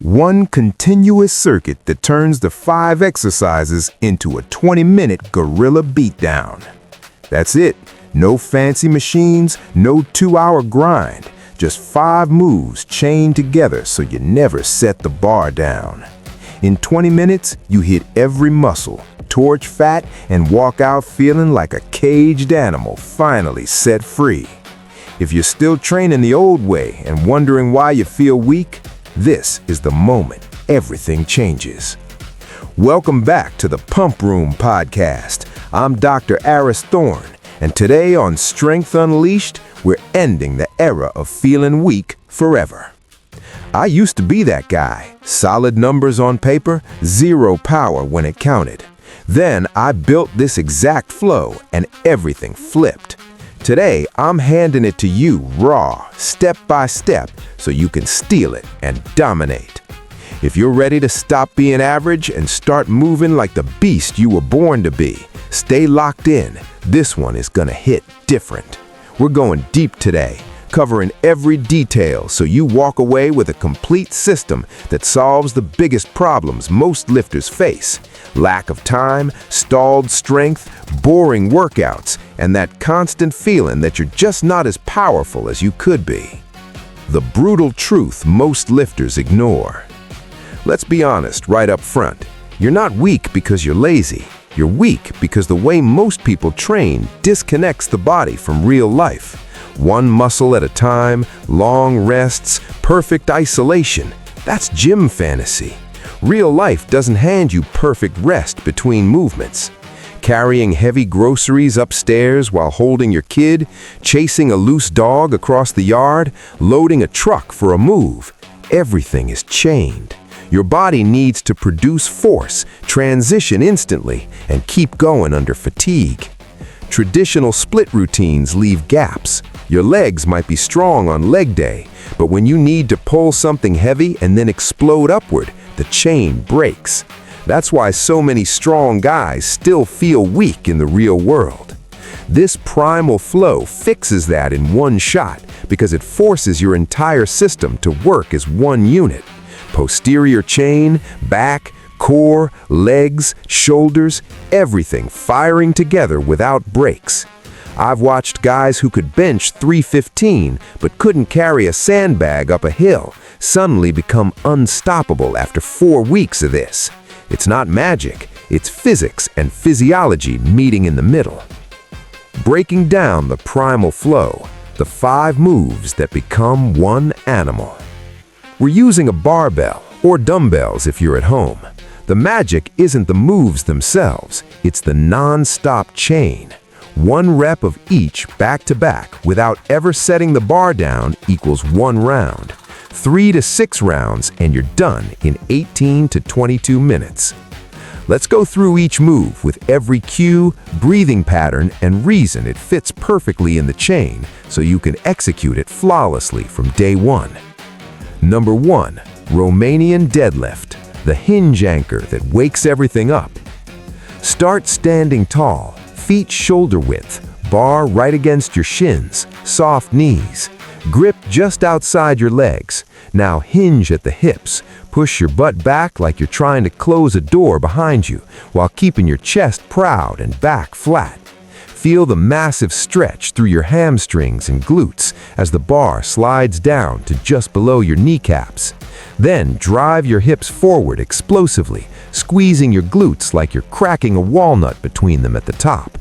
One continuous circuit that turns the 5 exercises into a 20-minute gorilla beatdown. That's it. No fancy machines, no 2-hour grind. Just 5 moves chained together so you never set the bar down. In 20 minutes, you hit every muscle, torch fat, and walk out feeling like a caged animal finally set free. If you're still training the old way and wondering why you feel weak, this is the moment everything changes. Welcome back to the Pump Room Podcast. I'm Dr. Aris Thorne, and today on Strength Unleashed, we're ending the era of feeling weak forever. I used to be that guy. Solid numbers on paper, zero power when it counted. Then I built this exact flow and everything flipped. Today, I'm handing it to you raw, step by step, so you can steal it and dominate. If you're ready to stop being average and start moving like the beast you were born to be, stay locked in. This one is gonna hit different. We're going deep today, covering every detail so you walk away with a complete system that solves the biggest problems most lifters face: lack of time, stalled strength, boring workouts, and that constant feeling that you're just not as powerful as you could be. The brutal truth most lifters ignore. Let's be honest right up front. You're not weak because you're lazy. You're weak because the way most people train disconnects the body from real life. One muscle at a time, long rests, perfect isolation. That's gym fantasy. Real life doesn't hand you perfect rest between movements. Carrying heavy groceries upstairs while holding your kid, chasing a loose dog across the yard, loading a truck for a move. Everything is chained. Your body needs to produce force, transition instantly, and keep going under fatigue. Traditional split routines leave gaps. Your legs might be strong on leg day, but when you need to pull something heavy and then explode upward, the chain breaks. That's why so many strong guys still feel weak in the real world. This primal flow fixes that in one shot because it forces your entire system to work as one unit. Posterior chain, back, core, legs, shoulders, everything firing together without breaks. I've watched guys who could bench 315 but couldn't carry a sandbag up a hill suddenly become unstoppable after 4 weeks of this. It's not magic, it's physics and physiology meeting in the middle. Breaking down the primal flow, the 5 moves that become one animal. We're using a barbell or dumbbells if you're at home. The magic isn't the moves themselves, it's the non-stop chain. 1 rep of each back to back without ever setting the bar down equals 1 round. 3 to 6 rounds and you're done in 18 to 22 minutes. Let's go through each move with every cue, breathing pattern, and reason it fits perfectly in the chain so you can execute it flawlessly from day 1. Number 1, Romanian deadlift, the hinge anchor that wakes everything up. Start standing tall, feet shoulder width, bar right against your shins, soft knees. Grip just outside your legs. Now hinge at the hips. Push your butt back like you're trying to close a door behind you while keeping your chest proud and back flat. Feel the massive stretch through your hamstrings and glutes as the bar slides down to just below your kneecaps. Then drive your hips forward explosively, squeezing your glutes like you're cracking a walnut between them at the top.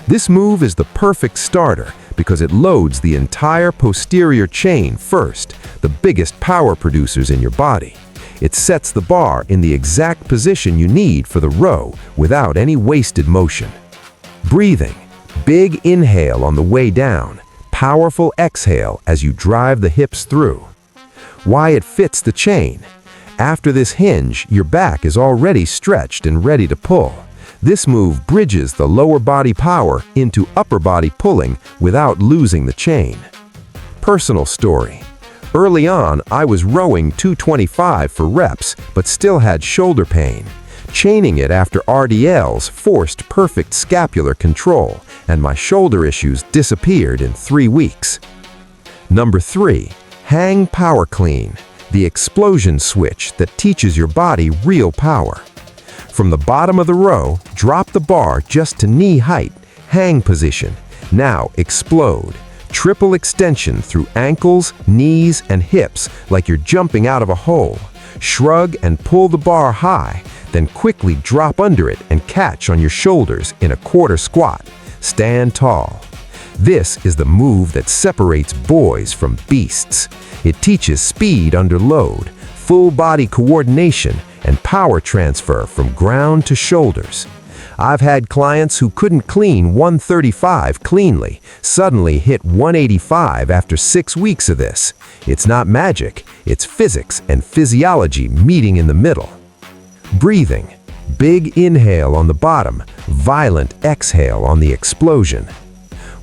This move is the perfect starter because it loads the entire posterior chain first, the biggest power producers in your body. It sets the bar in the exact position you need for the row without any wasted motion. Breathing. Big inhale on the way down, powerful exhale as you drive the hips through. Why it fits the chain. After this hinge, your back is already stretched and ready to pull. This move bridges the lower body power into upper body pulling without losing the chain. Personal story. Early on, I was rowing 225 for reps, but still had shoulder pain. Chaining it after RDLs forced perfect scapular control, and my shoulder issues disappeared in 3 weeks. Number 3, hang power clean. the explosion switch that teaches your body real power. From the bottom of the row, drop the bar just to knee height, hang position. Now explode. Triple extension through ankles, knees, and hips like you're jumping out of a hole. Shrug and pull the bar high, then quickly drop under it and catch on your shoulders in a quarter squat. Stand tall. This is the move that separates boys from beasts. It teaches speed under load, full body coordination, and power transfer from ground to shoulders. I've had clients who couldn't clean 135 cleanly, suddenly hit 185 after 6 weeks of this. It's not magic, it's physics and physiology meeting in the middle. Breathing. Big inhale on the bottom, violent exhale on the explosion.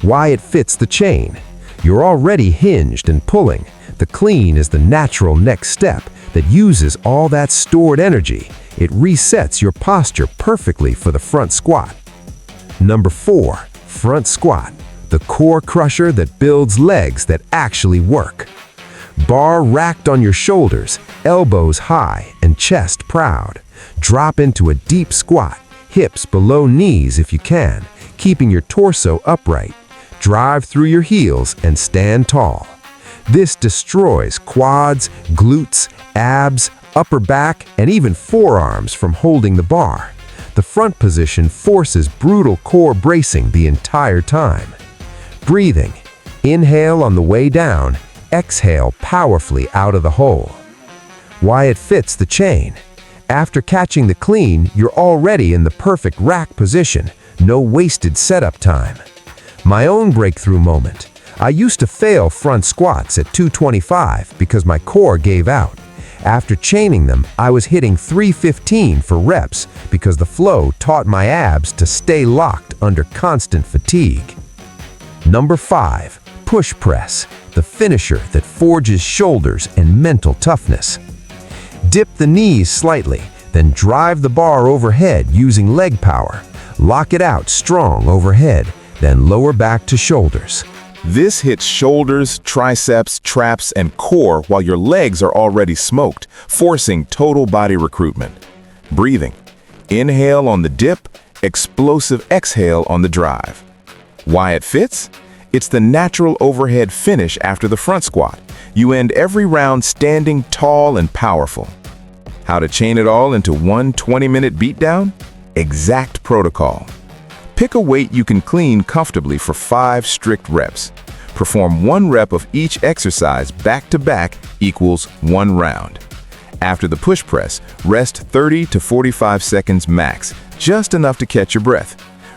Why it fits the chain. You're already hinged and pulling. The clean is the natural next step that uses all that stored energy. It resets your posture perfectly for the front squat. Number 4, front squat, the core crusher that builds legs that actually work. Bar racked on your shoulders, elbows high and chest proud. Drop into a deep squat, hips below knees if you can, keeping your torso upright. Drive through your heels and stand tall. This destroys quads, glutes, abs, upper back, and even forearms from holding the bar. The front position forces brutal core bracing the entire time. Breathing. Inhale on the way down, exhale powerfully out of the hole. Why it fits the chain. After catching the clean, you're already in the perfect rack position, no wasted setup time. My own breakthrough moment. I used to fail front squats at 225 because my core gave out. After chaining them, I was hitting 315 for reps because the flow taught my abs to stay locked under constant fatigue. Number 5, push press, the finisher that forges shoulders and mental toughness. Dip the knees slightly, then drive the bar overhead using leg power. Lock it out strong overhead, then lower back to shoulders. This hits shoulders, triceps, traps, and core while your legs are already smoked, forcing total body recruitment. Breathing. Inhale on the dip, explosive exhale on the drive. Why it fits? It's the natural overhead finish after the front squat. You end every round standing tall and powerful. How to chain it all into one 20-minute beatdown? Exact protocol. Pick a weight you can clean comfortably for 5 strict reps. Perform 1 rep of each exercise back-to-back equals 1 round. After the push press, rest 30 to 45 seconds max, just enough to catch your breath.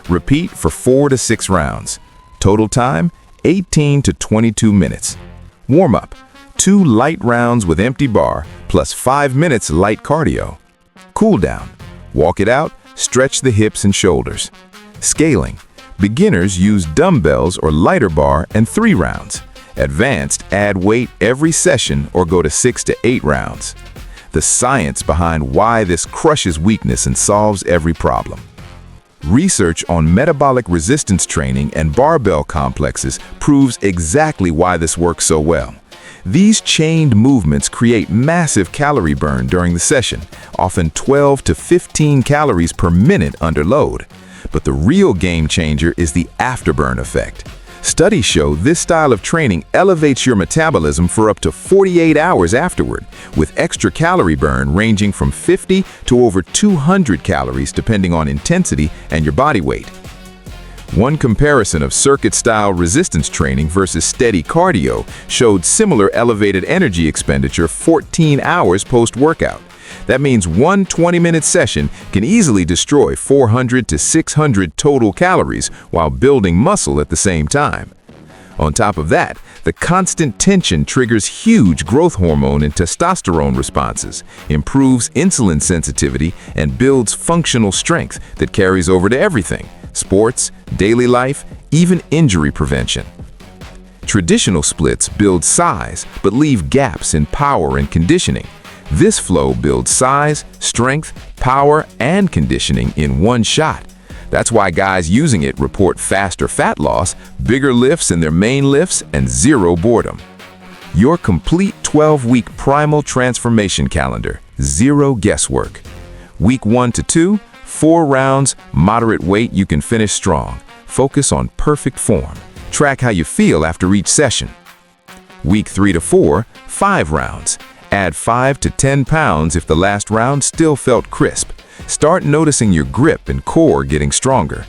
Repeat for 4 to 6 rounds. Total time, 18 to 22 minutes. Warm-up, 2 light rounds with empty bar, plus 5 minutes light cardio. Cool down, walk it out, stretch the hips and shoulders. Scaling. Beginners use dumbbells or lighter bar and 3 rounds. Advanced, add weight every session or go to 6 to 8 rounds. The science behind why this crushes weakness and solves every problem. Research on metabolic resistance training and barbell complexes proves exactly why this works so well. These chained movements create massive calorie burn during the session, often 12 to 15 calories per minute under load. But the real game changer is the afterburn effect. Studies show this style of training elevates your metabolism for up to 48 hours afterward, with extra calorie burn ranging from 50 to over 200 calories depending on intensity and your body weight. One comparison of circuit-style resistance training versus steady cardio showed similar elevated energy expenditure 14 hours post-workout. That means one 20-minute session can easily destroy 400 to 600 total calories while building muscle at the same time. On top of that, the constant tension triggers huge growth hormone and testosterone responses, improves insulin sensitivity, and builds functional strength that carries over to everything: sports, daily life, even injury prevention. Traditional splits build size but leave gaps in power and conditioning. This flow builds size, strength, power, and conditioning in one shot. That's why guys using it report faster fat loss, bigger lifts in their main lifts, and zero boredom. Your complete 12-week Primal transformation calendar. Zero guesswork. Week 1 to 2, 4 rounds, moderate weight, you can finish strong. Focus on perfect form. Track how you feel after each session. Week 3 to 4, 5 rounds. Add 5 to 10 pounds if the last round still felt crisp. Start noticing your grip and core getting stronger.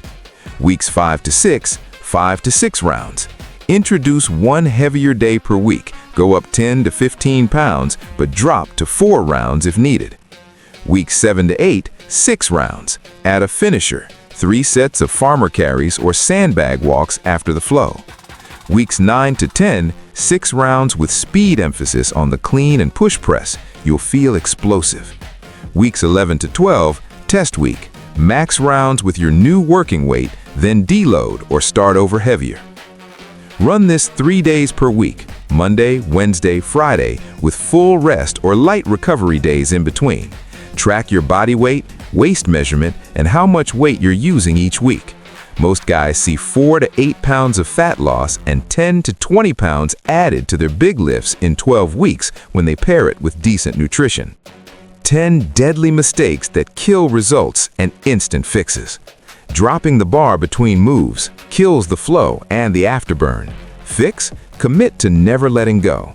Weeks 5 to 6, 5 to 6 rounds. Introduce 1 heavier day per week. Go up 10 to 15 pounds, but drop to 4 rounds if needed. Weeks 7 to 8, 6 rounds. Add a finisher, 3 sets of farmer carries or sandbag walks after the flow. Weeks 9 to 10, 6 rounds with speed emphasis on the clean and push press. You'll feel explosive. Weeks 11 to 12, test week. Max rounds with your new working weight, then deload or start over heavier. Run this 3 days per week, Monday, Wednesday, Friday, with full rest or light recovery days in between. Track your body weight, waist measurement, and how much weight you're using each week. Most guys see 4 to 8 pounds of fat loss and 10 to 20 pounds added to their big lifts in 12 weeks when they pair it with decent nutrition. 10 deadly mistakes that kill results and instant fixes. Dropping the bar between moves kills the flow and the afterburn. Fix? Commit to never letting go.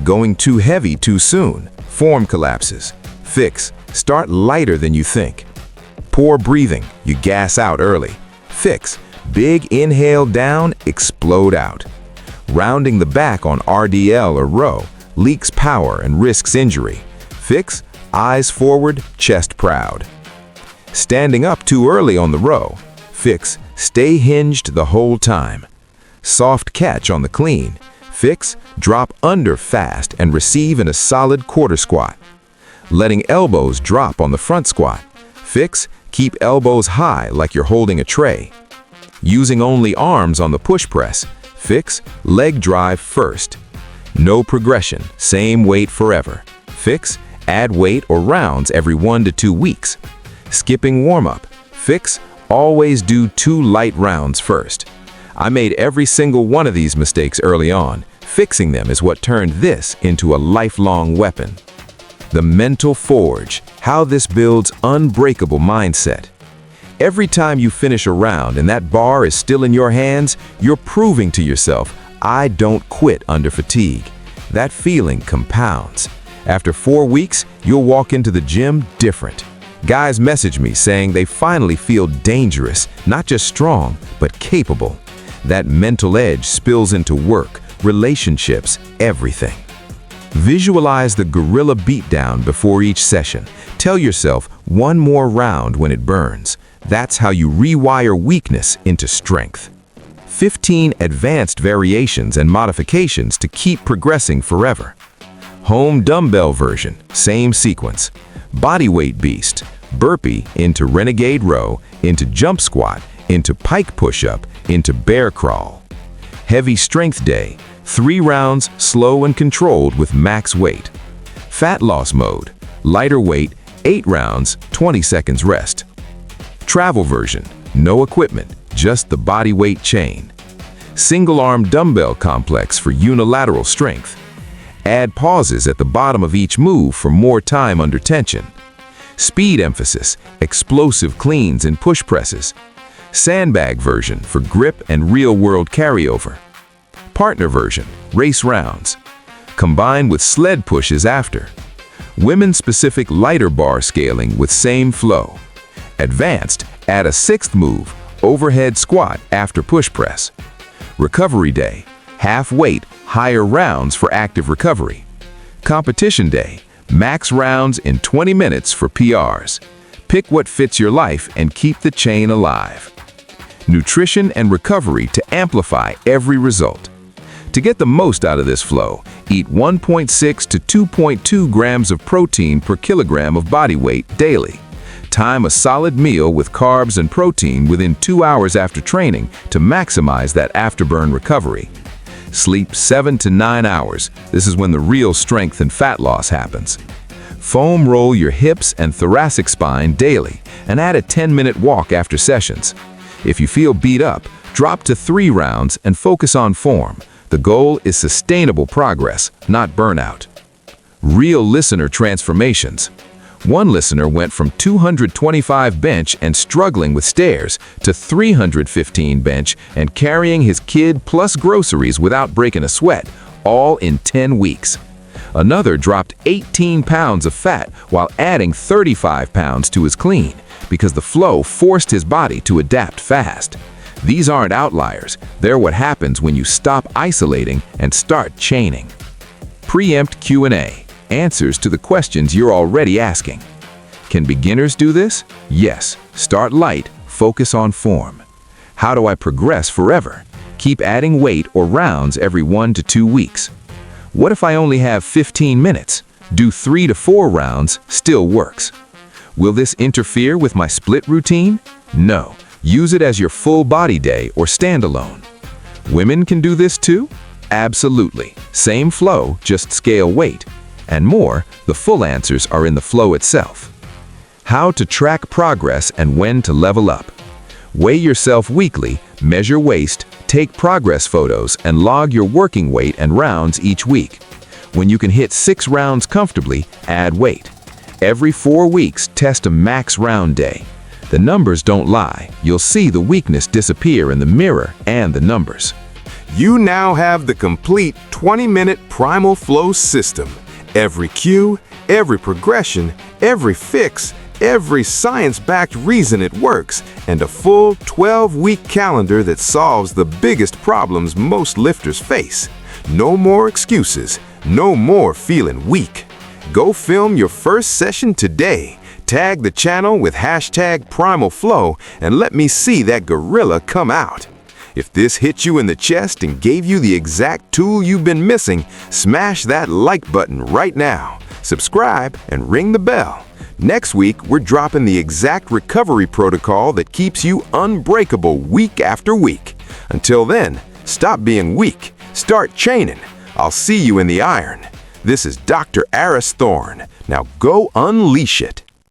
Going too heavy too soon. Form collapses. Fix? Start lighter than you think. Poor breathing. You gas out early. Fix? Big inhale down, explode out. Rounding the back on RDL or row leaks power and risks injury. Fix? Eyes forward, chest proud. Standing up too early on the row. Fix? Stay hinged the whole time. Soft catch on the clean. Fix? Drop under fast and receive in a solid quarter squat. Letting elbows drop on the front squat. Fix? Keep elbows high like you're holding a tray. Using only arms on the push press. Fix? Leg drive first. No progression, same weight forever. Fix? Add weight or rounds every 1 to 2 weeks. Skipping warm-up. Fix? Always do 2 light rounds first. I made every single one of these mistakes early on. Fixing them is what turned this into a lifelong weapon. The mental forge, how this builds unbreakable mindset. Every time you finish a round and that bar is still in your hands, you're proving to yourself, I don't quit under fatigue. That feeling compounds. After 4 weeks, you'll walk into the gym different. Guys message me saying they finally feel dangerous, not just strong, but capable. That mental edge spills into work, relationships, everything. Visualize the gorilla beatdown before each session. Tell yourself 1 more round when it burns. That's how you rewire weakness into strength. 15 advanced variations and modifications to keep progressing forever. Home dumbbell version, same sequence. Bodyweight beast, burpee into renegade row, into jump squat, into pike push-up, into bear crawl. Heavy strength day, 3 rounds, slow and controlled with max weight. Fat loss mode, lighter weight, 8 rounds, 20 seconds rest. Travel version, no equipment, just the body weight chain. Single arm dumbbell complex for unilateral strength. Add pauses at the bottom of each move for more time under tension. Speed emphasis, explosive cleans and push presses. Sandbag version for grip and real-world carryover. Partner version, race rounds. Combine with sled pushes after. Women-specific lighter bar scaling with same flow. Advanced, add a 6th move, overhead squat after push press. Recovery day, half weight, higher rounds for active recovery. Competition day, max rounds in 20 minutes for PRs. Pick what fits your life and keep the chain alive. Nutrition and recovery to amplify every result. To get the most out of this flow, eat 1.6 to 2.2 grams of protein per kilogram of body weight daily. Time a solid meal with carbs and protein within 2 hours after training to maximize that afterburn recovery. Sleep 7 to 9 hours. This is when the real strength and fat loss happens. Foam roll your hips and thoracic spine daily and add a 10-minute walk after sessions. If you feel beat up, drop to 3 rounds and focus on form. The goal is sustainable progress, not burnout. Real listener transformations. One listener went from 225 bench and struggling with stairs to 315 bench and carrying his kid plus groceries without breaking a sweat, all in 10 weeks. Another dropped 18 pounds of fat while adding 35 pounds to his clean because the flow forced his body to adapt fast. These aren't outliers, they're what happens when you stop isolating and start chaining. Preempt Q&A, answers to the questions you're already asking. Can beginners do this? Yes. Start light, focus on form. How do I progress forever? Keep adding weight or rounds every 1 to 2 weeks. What if I only have 15 minutes? Do 3 to 4 rounds, still works. Will this interfere with my split routine? No. Use it as your full body day or standalone. Women can do this too? Absolutely. Same flow, just scale weight. And more, the full answers are in the flow itself. How to track progress and when to level up. Weigh yourself weekly, measure waist, take progress photos, and log your working weight and rounds each week. When you can hit 6 rounds comfortably, add weight. Every 4 weeks, test a max round day. The numbers don't lie. You'll see the weakness disappear in the mirror and the numbers. You now have the complete 20-minute Primal Flow system. Every cue, every progression, every fix, every science-backed reason it works, and a full 12-week calendar that solves the biggest problems most lifters face. No more excuses. No more feeling weak. Go film your first session today. Tag the channel with #PrimalFlow and let me see that gorilla come out. If this hit you in the chest and gave you the exact tool you've been missing, smash that like button right now. Subscribe and ring the bell. Next week, we're dropping the exact recovery protocol that keeps you unbreakable week after week. Until then, stop being weak. Start chaining. I'll see you in the iron. This is Dr. Aris Thorne. Now go unleash it.